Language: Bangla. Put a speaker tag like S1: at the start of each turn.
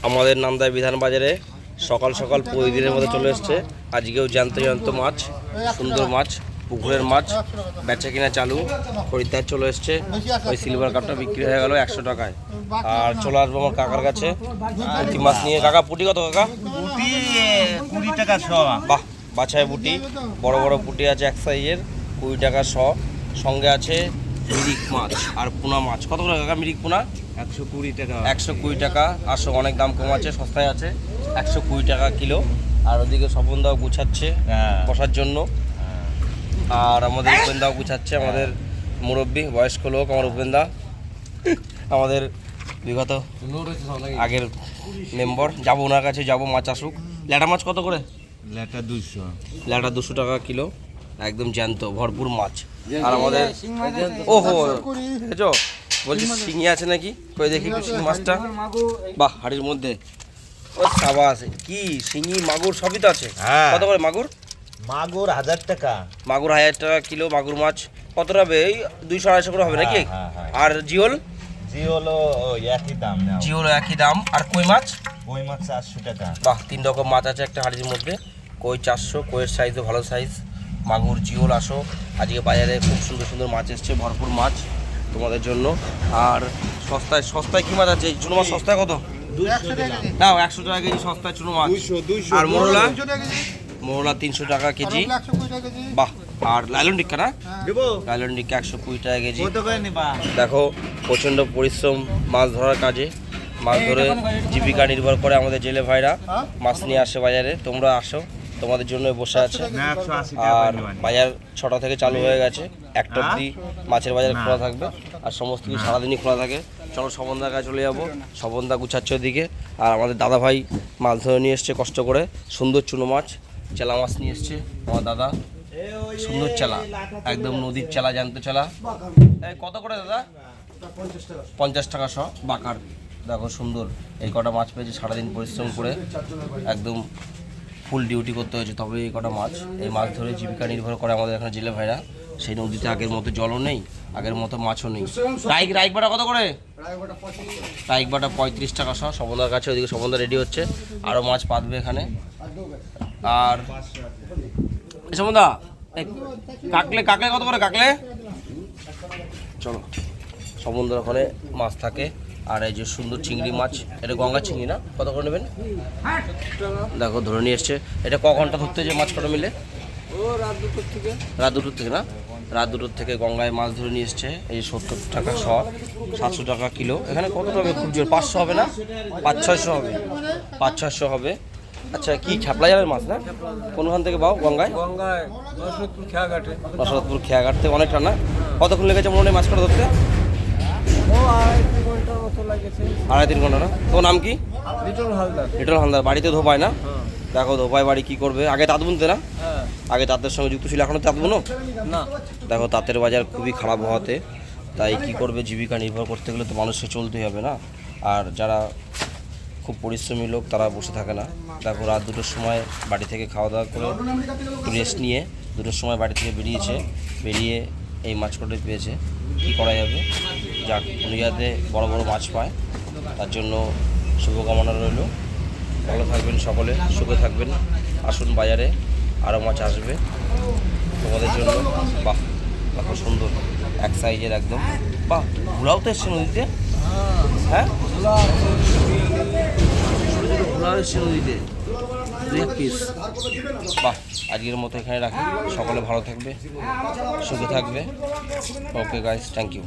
S1: আমাদের নান্দায় বিধান বাজারে সকাল সকাল প্রতিদিনের মধ্যে চলে এসছে। আজকেও জ্যান্ত জ্যান্ত মাছ, সুন্দর মাছ, পুকুরের মাছ বেচা কিনা চালু। খরিদ্দার চলে এসছে। ওই সিলভার কাপটা বিক্রি হয়ে গেল 100 টাকায়। আর চলে আসবো আমার কাকার কাছে পুঁটি মাছ নিয়ে। কাকা পুঁটি কত কাকা?
S2: পুঁটি 20 টাকা শ।
S1: বাহ, বাছাই পুঁটি, বড় বড় পুঁটি আছে এক সাইজের, 20 টাকা শ। সঙ্গে আছে মিরিক মাছ আর পোনা মাছ। কত করে কাকা মিরিক পোনা?
S2: 120 টাকা।
S1: 120 টাকা। আসো, অনেক দাম কম আছে, সস্তায় আছে। 120 টাকা কিলো। আর ওদিকে স্বপনদাও গুছাচ্ছে বসার জন্য। আর আমাদের উপেন্দাও গুছাচ্ছে, আমাদের মুরব্বী বয়স্ক লোক আমার উপেন্দা, আমাদের বিগত আগের মেম্বার। যাবো ওনার কাছে, যাবো মাছ আসুক। ল্যাটা মাছ কত করে?
S2: ল্যাটা 200।
S1: ল্যাটা 200 টাকা কিলো, একদম জ্যান্ত ভরপুর মাছ। আর আমাদের ওহো দেখেছো, বলছি শিঙি আছে নাকি? কই দেখি একটু শিঙি মাছটা। বাহ, হাড়ির মধ্যে। ও সাবাস, কি শিঙি মাগুর সবই তো আছে। কত করে মাগুর?
S2: মাগুর 1000 টাকা।
S1: মাগুর 1000 টাকা কিলো। মাগুর মাছ কত হবে? এই 200-250 করে হবে নাকি? আর জিওল?
S2: জিওলও একই দাম।
S1: জিওল একই দাম। আর কই মাছ?
S2: কই মাছ 400 টাকা।
S1: বাহ, 3 রকম মাছ আছে একটা হাড়ির মধ্যে। কই 400, কইয়ের সাইজও ভালো সাইজ। মাগুর, জিওল। আসো, আজকে বাজারে খুব সুন্দর সুন্দর মাছ এসছে, ভরপুর মাছ তোমাদের জন্য। আর সস্তায় সস্তায় কি মাছ আছে? চুনো মাছ সস্তায় কত?
S2: 200 টাকা।
S1: নাও 100 টাকা কেজি সস্তায় চুনো মাছ।
S2: 200।
S1: আর মোরলা? মোরলা 300 টাকা কেজি। বাহ, আর লাইলন টিক্কা না?
S2: দেবো।
S1: লাইলন টিক্কা 120 টাকা কেজি।
S2: কত করে নিবা?
S1: দেখো, প্রচণ্ড পরিশ্রম মাছ ধরার কাজে। মাছ ধরে জীবিকা নির্ভর করে আমাদের জেলে ভাইরা। মাছ নিয়ে আসে বাজারে। তোমরা আসো, তোমাদের জন্য বসে আছে। আর বাজার 6টা থেকে চালু হয়ে গেছে, 1টা অবধি মাছের বাজার খোলা থাকবে। আর সমস্ত কিছু সারাদিনই খোলা থাকে। চলো স্বপনদার কাছে চলে যাবো। স্বপনদা গুছাচ্ছে ওদিকে। আর আমাদের দাদা ভাই মাছ ধরে নিয়ে এসছে কষ্ট করে, সুন্দর চুনো মাছ, চেলা মাছ নিয়ে এসছে আমার দাদা। সুন্দর চেলা, একদম নদীর চেলা, জ্যান্ত চেলা। কত করে দাদা? 50 টাকা শ। বাকার দেখো সুন্দর। এই কটা মাছ পেয়েছে সারাদিন পরিশ্রম করে, একদম ফুল ডিউটি করতে হয়েছে, তবে এই কটা মাছ। এই মাছ ধরে জীবিকা নির্ভর করে আমাদের এখানে জেলে ভাইরা। সেই নদীতে আগের মতো জলও নেই, আগের মতো মাছও নেই। রাইক বাটা কত করে? রাইক বাটা 35 টাকা শ। স্বপনদার কাছে, ওইদিকে স্বপনদা রেডি হচ্ছে, আরও মাছ পাতবে এখানে। আর স্বপনদা, কাকলে কাকলে কত করে কাকলে? চলো, সমুদ্র ওখানে মাছ থাকে। আর এই যে সুন্দর চিংড়ি মাছ, এটা গঙ্গা চিংড়ি না? কত করে নেবেন? দেখো ধরে নিয়ে এসছে। এটা ক ঘন্টা ধরতে যে মাছ কটা মিলে? রাত 2টোর থেকে। রাত 2টোর থেকে না? রাত 2টোর থেকে গঙ্গায় মাছ ধরে নিয়ে এসছে। এই 70 টাকা শ, 700 টাকা কিলো। এখানে কত হবে? খুব জোর 500 হবে না? 500-600 হবে। 500-600 হবে। আচ্ছা, কি ছাপলা জালের মাছ না? কোনখান থেকে পাও? গঙ্গায়?
S3: গঙ্গায় নরসিংদীপুর খেয়াঘাটে।
S1: নরসিংদীপুর খেয়াঘাট থেকে অনেকটা না? কতক্ষণ লেগেছে মনে হয় মাছ কটা ধরতে?
S3: ও 2.5 ঘন্টার মতো লাগেছে।
S1: 2.5-3 ঘন্টা না? তোর নাম কি?
S3: লিটল হালদার।
S1: লিটল হালদার। বাড়িতে ধোপায় না? দেখো ধোপায় বাড়ি, কি করবে? আগে তাঁত বুনতে না?
S3: হ্যাঁ।
S1: আগে তাঁতের সঙ্গে যুক্ত ছিল, এখনো তাঁত বুনো?
S3: না।
S1: দেখো তাঁতের বাজার খুবই খারাপ হওয়াতে, তাই কি করবে, জীবিকা নির্ভর করতে গেলে তো মানুষকে চলতেই হবে না? আর যারা খুব পরিশ্রমী লোক তারা বসে থাকে না। দেখো রাত 2টোর সময় বাড়ি থেকে খাওয়া দাওয়া করে একটু রেস্ট নিয়ে 2টোর সময় বাড়ি থেকে বেরিয়েছে, বেরিয়ে এই মাছ কটা পেয়েছে। কী করা যাবে, যাক, উনি যাতে বড় বড় মাছ পায় তার জন্য শুভকামনা রইল। ভালো থাকবেন সকলে, সুখে থাকবেন। আসুন বাজারে, আরও মাছ আসবে তোমাদের জন্য। বাহ, দেখো সুন্দর এক সাইজের একদম। বাহ, ঘোড়াও তো এসছে নদীতে। হ্যাঁ, ঘোড়াও এসছে নদীতে 2 পিস। বাহ, আজকের মতো এখানে রাখি। সকলে ভালো থাকবে, সুখে থাকবে। Okay guys, thank you.